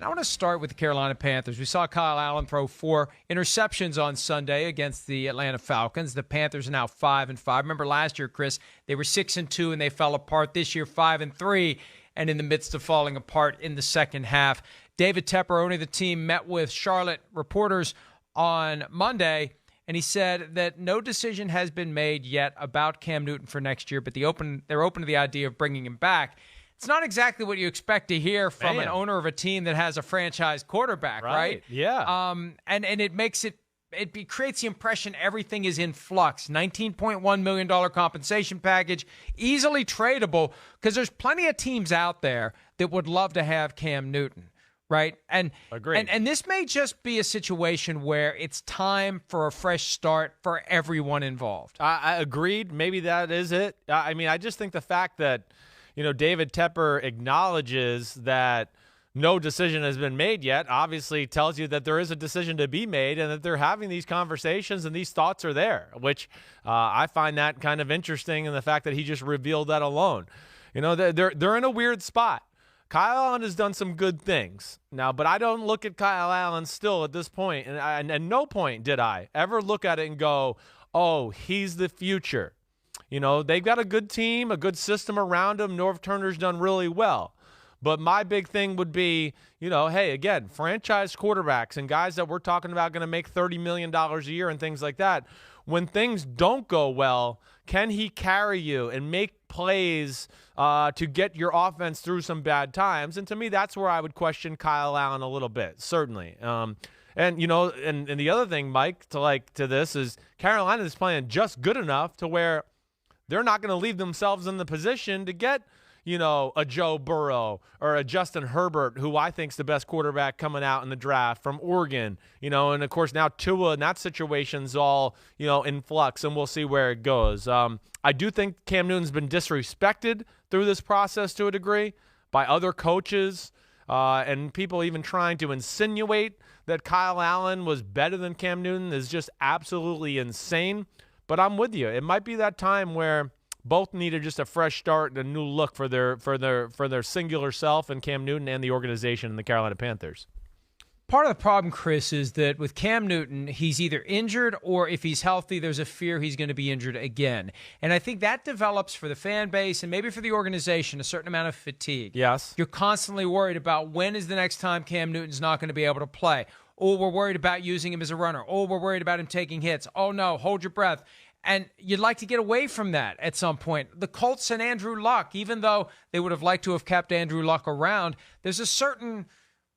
And I want to start with the Carolina Panthers. We saw Kyle Allen throw 4 interceptions on Sunday against the Atlanta Falcons. The Panthers are now 5-5. Remember last year, Chris, they were 6-2 and they fell apart. This year, 5-3, and in the midst of falling apart in the second half. David Tepper, owner of the team, met with Charlotte reporters on Monday, and he said that no decision has been made yet about Cam Newton for next year, but they're open to the idea of bringing him back. It's not exactly what you expect to hear from an owner of a team that has a franchise quarterback, right? Yeah. And it makes it creates the impression everything is in flux. $19.1 million compensation package, easily tradable, because there's plenty of teams out there that would love to have Cam Newton, right? And Agreed. And this may just be a situation where it's time for a fresh start for everyone involved. I agreed. Maybe that is it. I mean, I just think the fact that David Tepper acknowledges that no decision has been made yet obviously tells you that there is a decision to be made and that they're having these conversations and these thoughts are there, which I find that kind of interesting, and the fact that he just revealed that alone. They're in a weird spot. Kyle Allen has done some good things now, but I don't look at Kyle Allen still at this point, and at no point did I ever look at it and go, oh, he's the future. They've got a good team, a good system around them. Norv Turner's done really well. But my big thing would be, hey, again, franchise quarterbacks and guys that we're talking about going to make $30 million a year and things like that. When things don't go well, can he carry you and make plays to get your offense through some bad times? And to me, that's where I would question Kyle Allen a little bit, certainly. And the other thing, Mike, to this is Carolina is playing just good enough to where they're not going to leave themselves in the position to get, a Joe Burrow or a Justin Herbert, who I think is the best quarterback coming out in the draft from Oregon, and of course now Tua in that situation's all, in flux, and we'll see where it goes. I do think Cam Newton's been disrespected through this process to a degree by other coaches and people even trying to insinuate that Kyle Allen was better than Cam Newton is just absolutely insane. But I'm with you. It might be that time where both needed just a fresh start and a new look for their singular self, and Cam Newton and the organization and the Carolina Panthers. Part of the problem, Chris, is that with Cam Newton, he's either injured or if he's healthy, there's a fear he's going to be injured again. And I think that develops for the fan base and maybe for the organization a certain amount of fatigue. Yes. You're constantly worried about when is the next time Cam Newton's not going to be able to play. Oh, we're worried about using him as a runner. Oh, we're worried about him taking hits. Oh, no, hold your breath. And you'd like to get away from that at some point. The Colts and Andrew Luck, even though they would have liked to have kept Andrew Luck around, there's a certain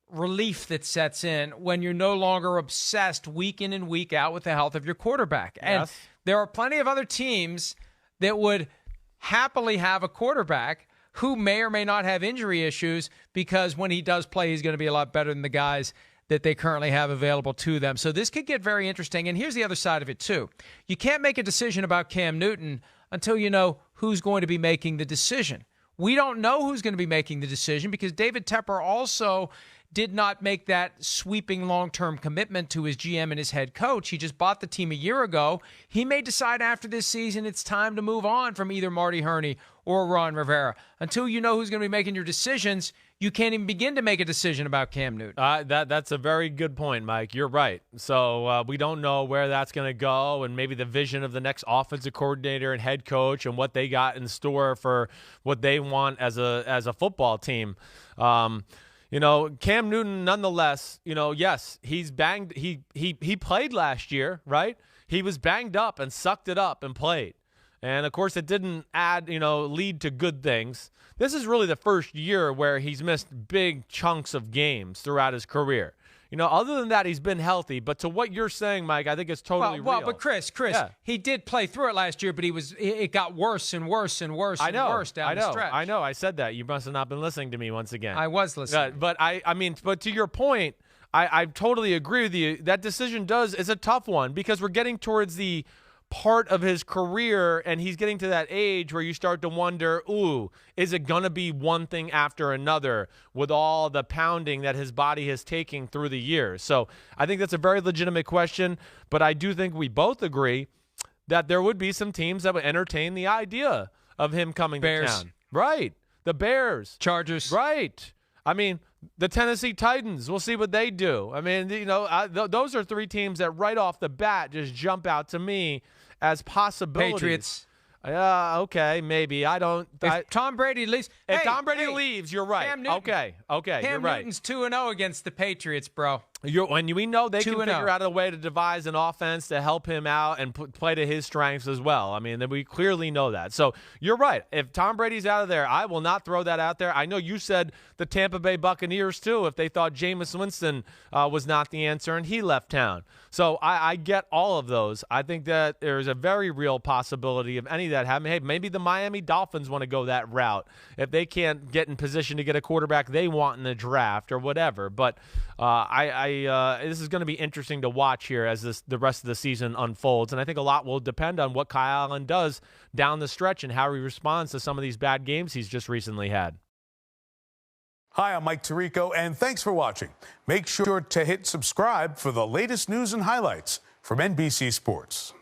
relief that sets in when you're no longer obsessed week in and week out with the health of your quarterback. Yes. And there are plenty of other teams that would happily have a quarterback who may or may not have injury issues, because when he does play, he's going to be a lot better than the guys that they currently have available to them. So this could get very interesting. And here's the other side of it, too. You can't make a decision about Cam Newton until you know who's going to be making the decision. We don't know who's going to be making the decision because David Tepper also did not make that sweeping long-term commitment to his GM and his head coach. He just bought the team a year ago. He may decide after this season it's time to move on from either Marty Herney or Ron Rivera. Until you know who's going to be making your decisions, you can't even begin to make a decision about Cam Newton. That's a very good point, Mike. You're right. So we don't know where that's going to go, and maybe the vision of the next offensive coordinator and head coach and what they got in store for what they want as a football team. Cam Newton, nonetheless, yes, he's banged. He played last year, right? He was banged up and sucked it up and played. And, of course, it didn't lead to good things. This is really the first year where he's missed big chunks of games throughout his career. Other than that, he's been healthy. But to what you're saying, Mike, I think it's totally real. But Chris, yeah. He did play through it last year, but it got worse and worse and worse and worse down the stretch. I know. I said that. You must have not been listening to me once again. I was listening. But but to your point, I totally agree with you. That decision is a tough one because we're getting towards the part of his career, and he's getting to that age where you start to wonder, is it going to be one thing after another with all the pounding that his body has taken through the years? So I think that's a very legitimate question, but I do think we both agree that there would be some teams that would entertain the idea of him coming to town. Bears. Right. The Bears. Chargers. Right. I mean, The Tennessee Titans, we'll see what they do. I mean, those are three teams that right off the bat just jump out to me as possibilities. Patriots. Okay, maybe. I don't. If Tom Brady leaves. If Tom Brady leaves, you're right. Cam Newton. Okay, Cam you're right. Newton's 2-0 against the Patriots, bro. And we know they can 2-0. figure out a way to devise an offense to help him out and play to his strengths as well. I mean, we clearly know that. So you're right. If Tom Brady's out of there, I will not throw that out there. I know you said the Tampa Bay Buccaneers, too, if they thought Jameis Winston was not the answer and he left town. So I get all of those. I think that there's a very real possibility of any of that happening. Hey, maybe the Miami Dolphins want to go that route if they can't get in position to get a quarterback they want in the draft or whatever. But this is going to be interesting to watch here as the rest of the season unfolds. And I think a lot will depend on what Kyle Allen does down the stretch and how he responds to some of these bad games he's just recently had. Hi, I'm Mike Tirico, and thanks for watching. Make sure to hit subscribe for the latest news and highlights from NBC Sports.